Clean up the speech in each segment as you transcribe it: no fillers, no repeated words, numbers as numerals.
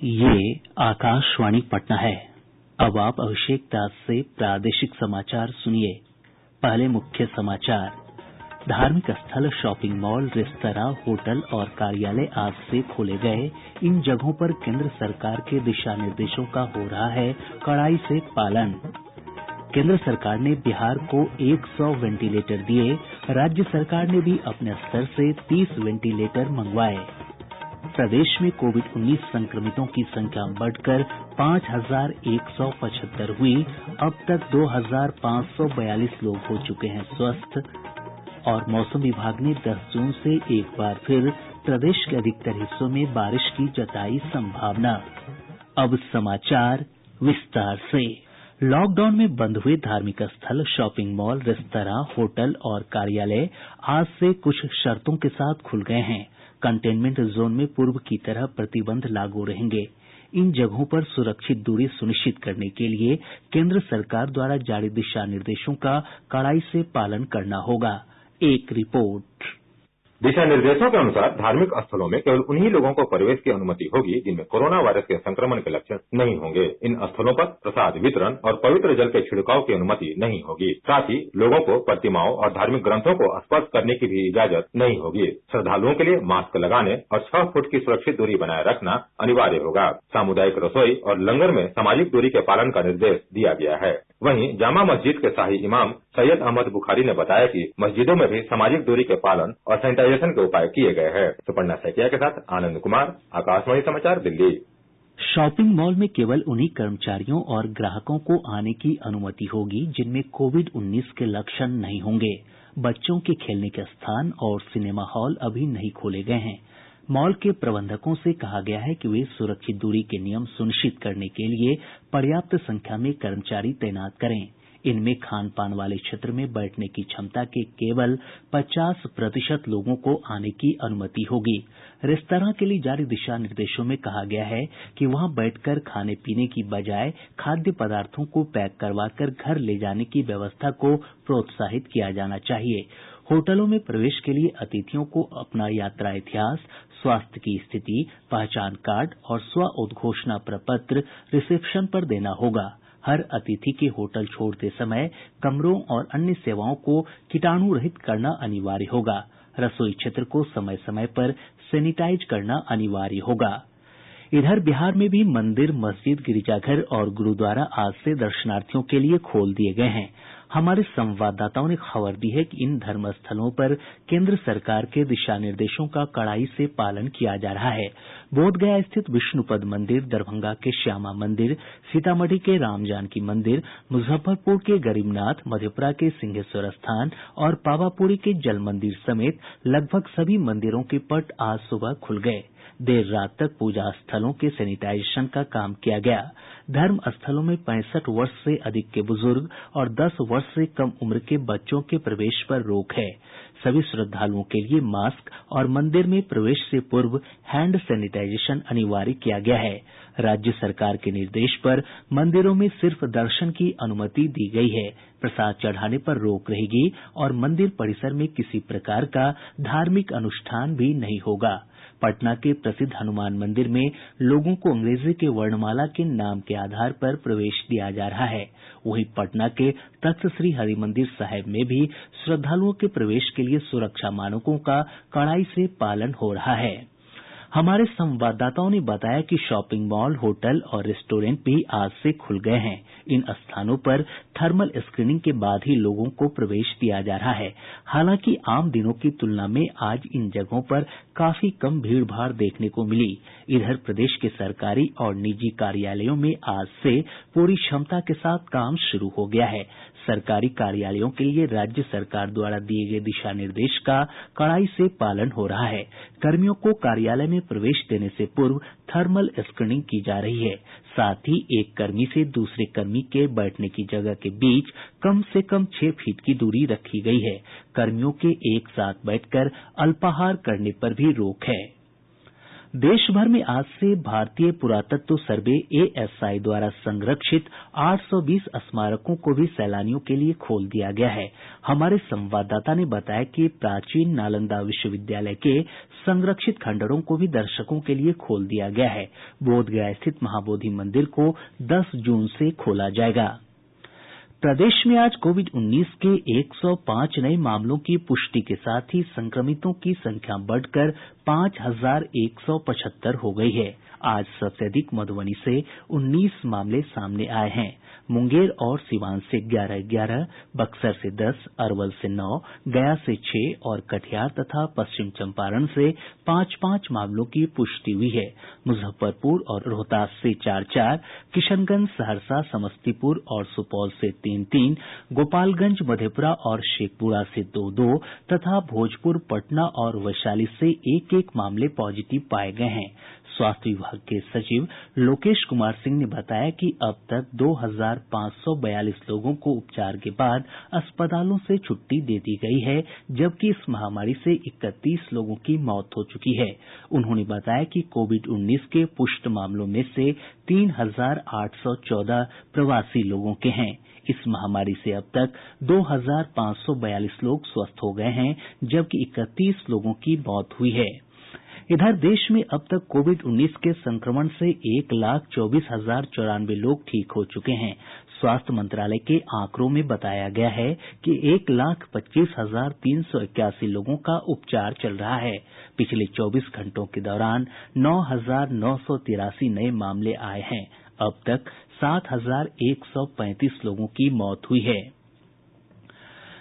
ये आकाशवाणी पटना है। अब आप अभिषेक दास से प्रादेशिक समाचार सुनिए। पहले मुख्य समाचार। धार्मिक स्थल, शॉपिंग मॉल, रेस्तरां, होटल और कार्यालय आज से खोले गये। इन जगहों पर केंद्र सरकार के दिशा निर्देशों का हो रहा है कड़ाई से पालन। केंद्र सरकार ने बिहार को 100 वेंटिलेटर दिये। राज्य सरकार ने भी अपने स्तर से 30 वेंटिलेटर मंगवाये। प्रदेश में कोविड-19 संक्रमितों की संख्या बढ़कर 5,175 हुई। अब तक 2,542 लोग हो चुके हैं स्वस्थ। और मौसम विभाग ने 10 जून से एक बार फिर प्रदेश के अधिकतर हिस्सों में बारिश की जताई संभावना। अब समाचार विस्तार से। लॉकडाउन में बंद हुए धार्मिक स्थल, शॉपिंग मॉल, रेस्तरां, होटल और कार्यालय आज से कुछ शर्तों के साथ खुल गए हैं। कंटेनमेंट जोन में पूर्व की तरह प्रतिबंध लागू रहेंगे। इन जगहों पर सुरक्षित दूरी सुनिश्चित करने के लिए केंद्र सरकार द्वारा जारी दिशा निर्देशों का कड़ाई से पालन करना होगा। एक रिपोर्ट। दिशा निर्देशों के अनुसार धार्मिक स्थलों में केवल उन्हीं लोगों को प्रवेश की अनुमति होगी जिनमें कोरोना वायरस के संक्रमण के लक्षण नहीं होंगे। इन स्थलों पर प्रसाद वितरण और पवित्र जल के छिड़काव की अनुमति नहीं होगी। साथ ही लोगों को प्रतिमाओं और धार्मिक ग्रंथों को स्पर्श करने की भी इजाजत नहीं होगी। श्रद्धालुओं के लिए मास्क लगाने और 6 फुट की सुरक्षित दूरी बनाए रखना अनिवार्य होगा। सामुदायिक रसोई और लंगर में सामाजिक दूरी के पालन का निर्देश दिया गया है। वहीं जामा मस्जिद के शाही इमाम सैयद अहमद बुखारी ने बताया कि मस्जिदों में भी सामाजिक दूरी के पालन और सैनिटाइजेशन के उपाय किए गए हैं। सुपर्णा सैकिया के साथ आनंद कुमार, आकाशवाणी समाचार, दिल्ली। शॉपिंग मॉल में केवल उन्हीं कर्मचारियों और ग्राहकों को आने की अनुमति होगी जिनमें कोविड-19 के लक्षण नहीं होंगे। बच्चों के खेलने के स्थान और सिनेमा हॉल अभी नहीं खोले गए हैं। मॉल के प्रबंधकों से कहा गया है कि वे सुरक्षित दूरी के नियम सुनिश्चित करने के लिए पर्याप्त संख्या में कर्मचारी तैनात करें। इनमें खान पान वाले क्षेत्र में बैठने की क्षमता के केवल 50% लोगों को आने की अनुमति होगी। रेस्तरां के लिए जारी दिशा निर्देशों में कहा गया है कि वहां बैठकर खाने पीने की बजाय खाद्य पदार्थों को पैक करवाकर घर ले जाने की व्यवस्था को प्रोत्साहित किया जाना चाहिए। होटलों में प्रवेश के लिए अतिथियों को अपना यात्रा इतिहास, स्वास्थ्य की स्थिति, पहचान कार्ड और स्व उद्घोषणा प्रपत्र रिसेप्शन पर देना होगा। हर अतिथि के होटल छोड़ते समय कमरों और अन्य सेवाओं को कीटाणु रहित करना अनिवार्य होगा। रसोई क्षेत्र को समय समय पर सैनिटाइज करना अनिवार्य होगा। इधर बिहार में भी मंदिर, मस्जिद, गिरिजाघर और गुरुद्वारा आज से दर्शनार्थियों के लिए खोल दिए गए हैं। हमारे संवाददाताओं ने खबर दी है कि इन धर्मस्थलों पर केंद्र सरकार के दिशा निर्देशों का कड़ाई से पालन किया जा रहा है। बोधगया स्थित विष्णुपद मंदिर, दरभंगा के श्यामा मंदिर, सीतामढ़ी के रामजानकी मंदिर, मुजफ्फरपुर के गरीबनाथ, मधेपुरा के सिंहेश्वर स्थान और पावापुरी के जल मंदिर समेत लगभग सभी मंदिरों के पट आज सुबह खुल गए। देर रात तक पूजा स्थलों के सैनिटाइजेशन का काम किया गया। धर्म स्थलों में 65 वर्ष से अधिक के बुजुर्ग और 10 वर्ष से कम उम्र के बच्चों के प्रवेश पर रोक है। सभी श्रद्धालुओं के लिए मास्क और मंदिर में प्रवेश से पूर्व हैंड सैनिटाइजेशन अनिवार्य किया गया है। राज्य सरकार के निर्देश पर मंदिरों में सिर्फ दर्शन की अनुमति दी गई है। प्रसाद चढ़ाने पर रोक रहेगी और मंदिर परिसर में किसी प्रकार का धार्मिक अनुष्ठान भी नहीं होगा। पटना के प्रसिद्ध हनुमान मंदिर में लोगों को अंग्रेजी के वर्णमाला के नाम के आधार पर प्रवेश दिया जा रहा है। वहीं पटना के तख्त श्री हरिमंदिर साहिब में भी श्रद्धालुओं के प्रवेश के लिए सुरक्षा मानकों का कड़ाई से पालन हो रहा है। हमारे संवाददाताओं ने बताया कि शॉपिंग मॉल, होटल और रेस्टोरेंट भी आज से खुल गए हैं। इन स्थानों पर थर्मल स्क्रीनिंग के बाद ही लोगों को प्रवेश दिया जा रहा है। हालांकि आम दिनों की तुलना में आज इन जगहों पर काफी कम भीड़ भाड़ देखने को मिली। इधर प्रदेश के सरकारी और निजी कार्यालयों में आज से पूरी क्षमता के साथ काम शुरू हो गया है। सरकारी कार्यालयों के लिए राज्य सरकार द्वारा दिए गए दिशा निर्देश का कड़ाई से पालन हो रहा है। कर्मियों को कार्यालय में प्रवेश देने से पूर्व थर्मल स्क्रीनिंग की जा रही है। साथ ही एक कर्मी से दूसरे कर्मी के बैठने की जगह के बीच कम से कम 6 फीट की दूरी रखी गई है। कर्मियों के एक साथ बैठकर अल्पाहार करने पर भी रोक है। देश भर में आज से भारतीय पुरातत्व सर्वे एएसआई द्वारा संरक्षित 820 स्मारकों को भी सैलानियों के लिए खोल दिया गया है। हमारे संवाददाता ने बताया कि प्राचीन नालंदा विश्वविद्यालय के संरक्षित खंडरों को भी दर्शकों के लिए खोल दिया गया है। बोधगया स्थित महाबोधि मंदिर को 10 जून से खोला जाएगा। प्रदेश में आज कोविड-19 के 105 नये मामलों की पुष्टि के साथ ही संक्रमितों की संख्या बढ़कर 5,175 हो गई है। आज सबसे अधिक मधुबनी से 19 मामले सामने आये हैं। मुंगेर और सीवान से 11-11, बक्सर से 10, अरवल से 9, गया से 6 और कटिहार तथा पश्चिम चंपारण से 5-5 मामलों की पुष्टि हुई है। मुजफ्फरपुर और रोहतास से 4-4, किशनगंज, सहरसा, समस्तीपुर और सुपौल से 3-3, गोपालगंज, मधेपुरा और शेखपुरा से 2-2 तथा भोजपुर, पटना और वैशाली से 1-1 मामले पॉजिटिव पाये गये हैं। स्वास्थ्य विभाग के सचिव लोकेश कुमार सिंह ने बताया कि अब तक 2,542 लोगों को उपचार के बाद अस्पतालों से छुट्टी दे दी गई है, जबकि इस महामारी से 31 लोगों की मौत हो चुकी है। उन्होंने बताया कि कोविड-19 के पुष्ट मामलों में से 3,814 प्रवासी लोगों के हैं। इस महामारी से अब तक 2,542 लोग स्वस्थ हो गए हैं, जबकि 31 लोगों की मौत हुई है। इधर देश में अब तक कोविड-19 के संक्रमण से 1,24,094 लोग ठीक हो चुके हैं। स्वास्थ्य मंत्रालय के आंकड़ों में बताया गया है कि 1,25,381 लोगों का उपचार चल रहा है। पिछले 24 घंटों के दौरान 9,983 नये मामले आए हैं। अब तक 7,135 लोगों की मौत हुई है।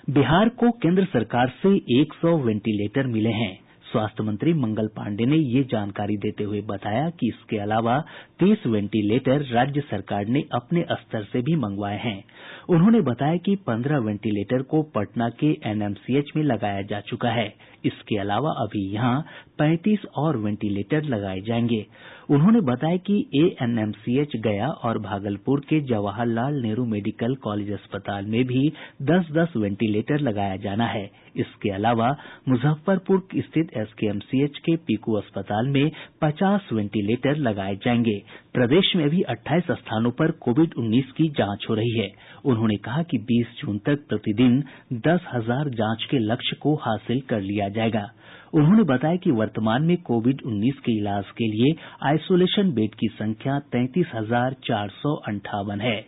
बिहार को केंद्र सरकार से 100 वेंटिलेटर मिले हैं। स्वास्थ्य मंत्री मंगल पांडेय ने ये जानकारी देते हुए बताया कि इसके अलावा 30 वेंटिलेटर राज्य सरकार ने अपने स्तर से भी मंगवाये हैं। उन्होंने बताया कि 15 वेंटिलेटर को पटना के एनएमसीएच में लगाया जा चुका है। इसके अलावा अभी यहां 35 और वेंटिलेटर लगाये जाएंगे। उन्होंने बताया कि एएनएमसीएच गया और भागलपुर के जवाहरलाल नेहरू मेडिकल कॉलेज अस्पताल में भी 10-10 वेंटिलेटर लगाया जाना है। इसके अलावा मुजफ्फरपुर स्थित एसकेएमसीएच के पीकू अस्पताल में 50 वेंटिलेटर लगाये जाएंगे। प्रदेश में अभी 28 स्थानों पर कोविड-19 की जांच हो रही है। उन्होंने कहा कि 20 जून तक प्रतिदिन 10,000 जांच के लक्ष्य को हासिल कर लिया जाएगा। उन्होंने बताया कि वर्तमान में कोविड-19 के इलाज के लिए आइसोलेशन बेड की संख्या 33,458 है।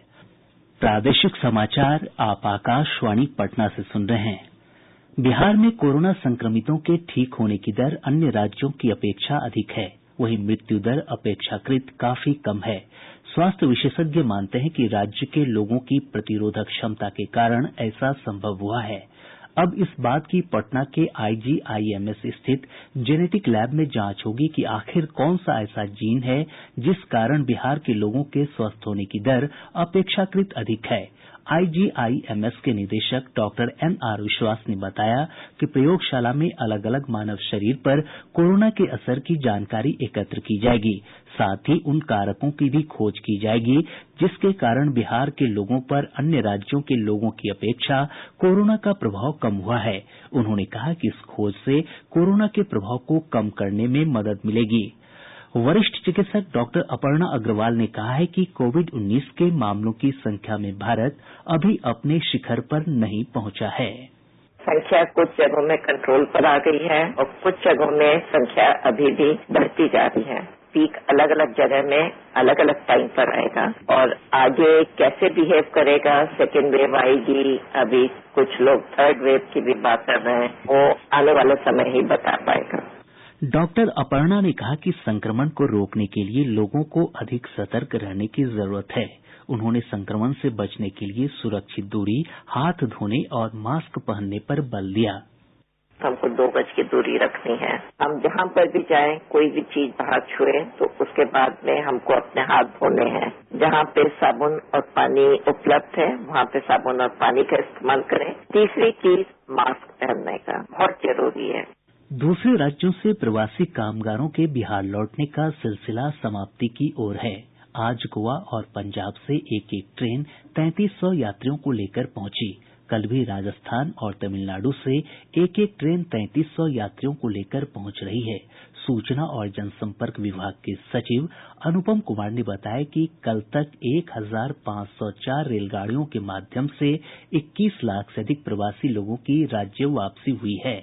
प्रादेशिक समाचार आप आकाशवाणी पटना से सुन रहे हैं। बिहार में कोरोना संक्रमितों के ठीक होने की दर अन्य राज्यों की अपेक्षा अधिक है, वहीं मृत्यु दर अपेक्षाकृत काफी कम है। स्वास्थ्य विशेषज्ञ मानते हैं कि राज्य के लोगों की प्रतिरोधक क्षमता के कारण ऐसा संभव हुआ है। अब इस बात की पटना के आईजीआईएमएस स्थित जेनेटिक लैब में जांच होगी कि आखिर कौन सा ऐसा जीन है जिस कारण बिहार के लोगों के स्वस्थ होने की दर अपेक्षाकृत अधिक है। आईजीआईएमएस के निदेशक डॉक्टर एनआर विश्वास ने बताया कि प्रयोगशाला में अलग अलग मानव शरीर पर कोरोना के असर की जानकारी एकत्र की जाएगी। साथ ही उन कारकों की भी खोज की जाएगी जिसके कारण बिहार के लोगों पर अन्य राज्यों के लोगों की अपेक्षा कोरोना का प्रभाव कम हुआ है। उन्होंने कहा कि इस खोज से कोरोना के प्रभाव को कम करने में मदद मिलेगी। वरिष्ठ चिकित्सक डॉक्टर अपर्णा अग्रवाल ने कहा है कि कोविड-19 के मामलों की संख्या में भारत अभी अपने शिखर पर नहीं पहुंचा है। संख्या कुछ जगहों में कंट्रोल पर आ गई है और कुछ जगहों में संख्या अभी भी बढ़ती जा रही है। पीक अलग अलग जगह में अलग अलग टाइम पर आएगा और आगे कैसे बिहेव करेगा, सेकेंड वेव आएगी, अभी कुछ लोग थर्ड वेव की भी बात कर रहे हैं, वो आने वाले समय ही बता पाएगा। डॉक्टर अपर्णा ने कहा कि संक्रमण को रोकने के लिए लोगों को अधिक सतर्क रहने की जरूरत है। उन्होंने संक्रमण से बचने के लिए सुरक्षित दूरी, हाथ धोने और मास्क पहनने पर बल दिया। हमको 2 गज की दूरी रखनी है। हम जहाँ पर भी जाएं, कोई भी चीज बाहर छुए तो उसके बाद में हमको अपने हाथ धोने हैं। जहाँ पे साबुन और पानी उपलब्ध है वहाँ पे साबुन और पानी का इस्तेमाल करें। तीसरी चीज मास्क पहनने का बहुत जरूरी है। दूसरे राज्यों से प्रवासी कामगारों के बिहार लौटने का सिलसिला समाप्ति की ओर है। आज गोवा और पंजाब से एक एक ट्रेन 3300 यात्रियों को लेकर पहुंची। कल भी राजस्थान और तमिलनाडु से एक एक ट्रेन 3300 यात्रियों को लेकर पहुंच रही है। सूचना और जनसंपर्क विभाग के सचिव अनुपम कुमार ने बताया कि कल तक 1504 रेलगाड़ियों के माध्यम से 21 लाख से अधिक प्रवासी लोगों की राज्य वापसी हुई है।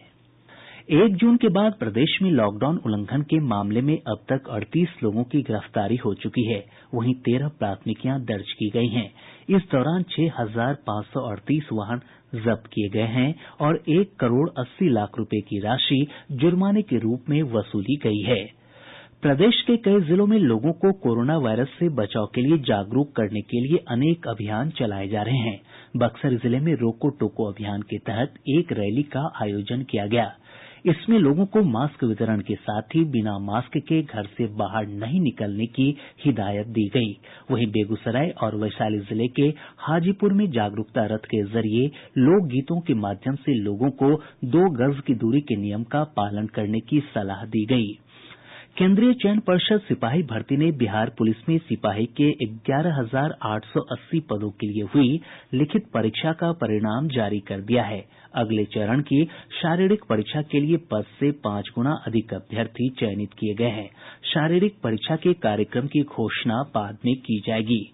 1 जून के बाद प्रदेश में लॉकडाउन उल्लंघन के मामले में अब तक 38 लोगों की गिरफ्तारी हो चुकी है। वहीं 13 प्राथमिकियां दर्ज की गई हैं। इस दौरान 6538 वाहन जब्त किए गए हैं और 1 करोड़ 80 लाख रुपए की राशि जुर्माने के रूप में वसूली गई है। प्रदेश के कई जिलों में लोगों को कोरोना वायरस से बचाव के लिए जागरूक करने के लिए अनेक अभियान चलाए जा रहे हैं। बक्सर जिले में रोको टोको अभियान के तहत एक रैली का आयोजन किया गया। इसमें लोगों को मास्क वितरण के साथ ही बिना मास्क के घर से बाहर नहीं निकलने की हिदायत दी गई। वहीं बेगूसराय और वैशाली जिले के हाजीपुर में जागरूकता रथ के जरिए लोक गीतों के माध्यम से लोगों को 2 गज की दूरी के नियम का पालन करने की सलाह दी गई। केंद्रीय चयन पर्षद सिपाही भर्ती ने बिहार पुलिस में सिपाही के 11,880 पदों के लिए हुई लिखित परीक्षा का परिणाम जारी कर दिया है। अगले चरण की शारीरिक परीक्षा के लिए पद से 5 गुना अधिक अभ्यर्थी चयनित किए गए हैं। शारीरिक परीक्षा के कार्यक्रम की घोषणा बाद में की जाएगी।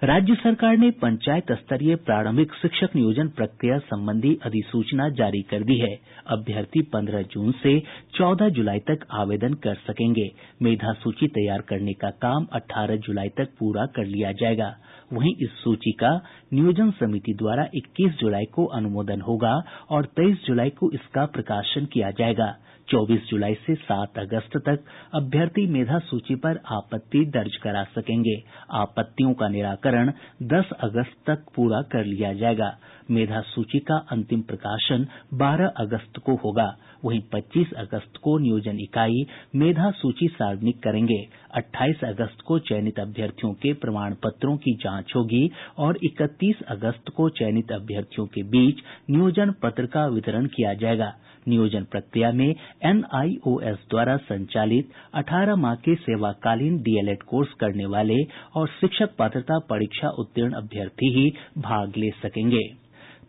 राज्य सरकार ने पंचायत स्तरीय प्रारंभिक शिक्षक नियोजन प्रक्रिया संबंधी अधिसूचना जारी कर दी है। अभ्यर्थी 15 जून से 14 जुलाई तक आवेदन कर सकेंगे। मेधा सूची तैयार करने का काम 18 जुलाई तक पूरा कर लिया जाएगा। वहीं इस सूची का नियोजन समिति द्वारा 21 जुलाई को अनुमोदन होगा और 23 जुलाई को इसका प्रकाशन किया जाएगा। 24 जुलाई से 7 अगस्त तक अभ्यर्थी मेधा सूची पर आपत्ति दर्ज करा सकेंगे। आपत्तियों का निराकरण 10 अगस्त तक पूरा कर लिया जाएगा। मेधा सूची का अंतिम प्रकाशन 12 अगस्त को होगा। वहीं 25 अगस्त को नियोजन इकाई मेधा सूची सार्वजनिक करेंगे। 28 अगस्त को चयनित अभ्यर्थियों के प्रमाण पत्रों की जांच होगी और 31 अगस्त को चयनित अभ्यर्थियों के बीच नियोजन पत्र का वितरण किया जाएगा। नियोजन प्रक्रिया में NIOS द्वारा संचालित 18 माह के सेवाकालीन DLED कोर्स करने वाले और शिक्षक पात्रता परीक्षा उत्तीर्ण अभ्यर्थी ही भाग ले सकेंगे।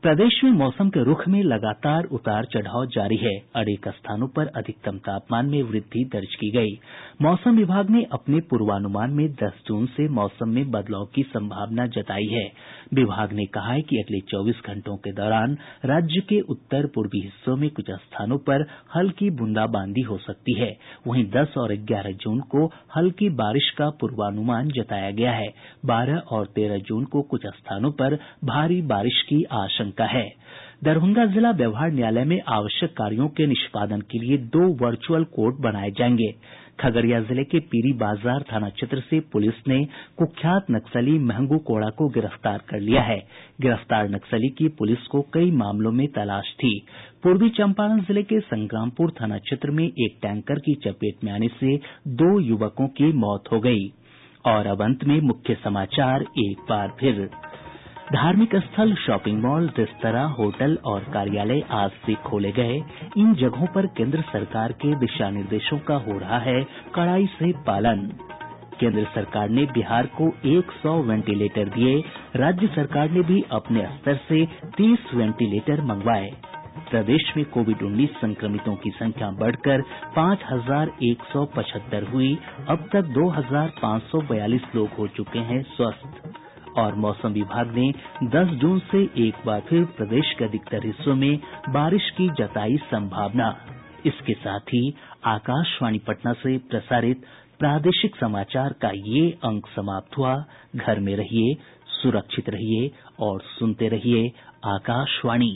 प्रदेश में मौसम के रुख में लगातार उतार चढ़ाव जारी है। अनेक स्थानों पर अधिकतम तापमान में वृद्धि दर्ज की गई। मौसम विभाग ने अपने पूर्वानुमान में 10 जून से मौसम में बदलाव की संभावना जताई है। विभाग ने कहा है कि अगले 24 घंटों के दौरान राज्य के उत्तर पूर्वी हिस्सों में कुछ स्थानों पर हल्की बूंदाबांदी हो सकती है। वहीं 10 और 11 जून को हल्की बारिश का पूर्वानुमान जताया गया है। 12 और 13 जून को कुछ स्थानों पर भारी बारिश की आशंका है। दरभंगा जिला व्यवहार न्यायालय में आवश्यक कार्यों के निष्पादन के लिए 2 वर्चुअल कोर्ट बनाए जाएंगे। खगड़िया जिले के पीरी बाजार थाना क्षेत्र से पुलिस ने कुख्यात नक्सली महंगू कोड़ा को गिरफ्तार कर लिया है। गिरफ्तार नक्सली की पुलिस को कई मामलों में तलाश थी। पूर्वी चंपारण जिले के संग्रामपुर थाना क्षेत्र में एक टैंकर की चपेट में आने से 2 युवकों की मौत हो गई। और अब अंत में मुख्य समाचार एक बार फिर। धार्मिक स्थल, शॉपिंग मॉल, रेस्तरां, होटल और कार्यालय आज से खोले गए। इन जगहों पर केंद्र सरकार के दिशा निर्देशों का हो रहा है कड़ाई से पालन। केंद्र सरकार ने बिहार को 100 वेंटिलेटर दिए। राज्य सरकार ने भी अपने स्तर से 30 वेंटिलेटर मंगवाए। प्रदेश में कोविड-19 संक्रमितों की संख्या बढ़कर 5175 हुई। अब तक 2542 लोग हो चुके हैं स्वस्थ। और मौसम विभाग ने 10 जून से एक बार फिर प्रदेश के अधिकतर हिस्सों में बारिश की जताई संभावना। इसके साथ ही आकाशवाणी पटना से प्रसारित प्रादेशिक समाचार का ये अंक समाप्त हुआ। घर में रहिए, सुरक्षित रहिए और सुनते रहिए आकाशवाणी।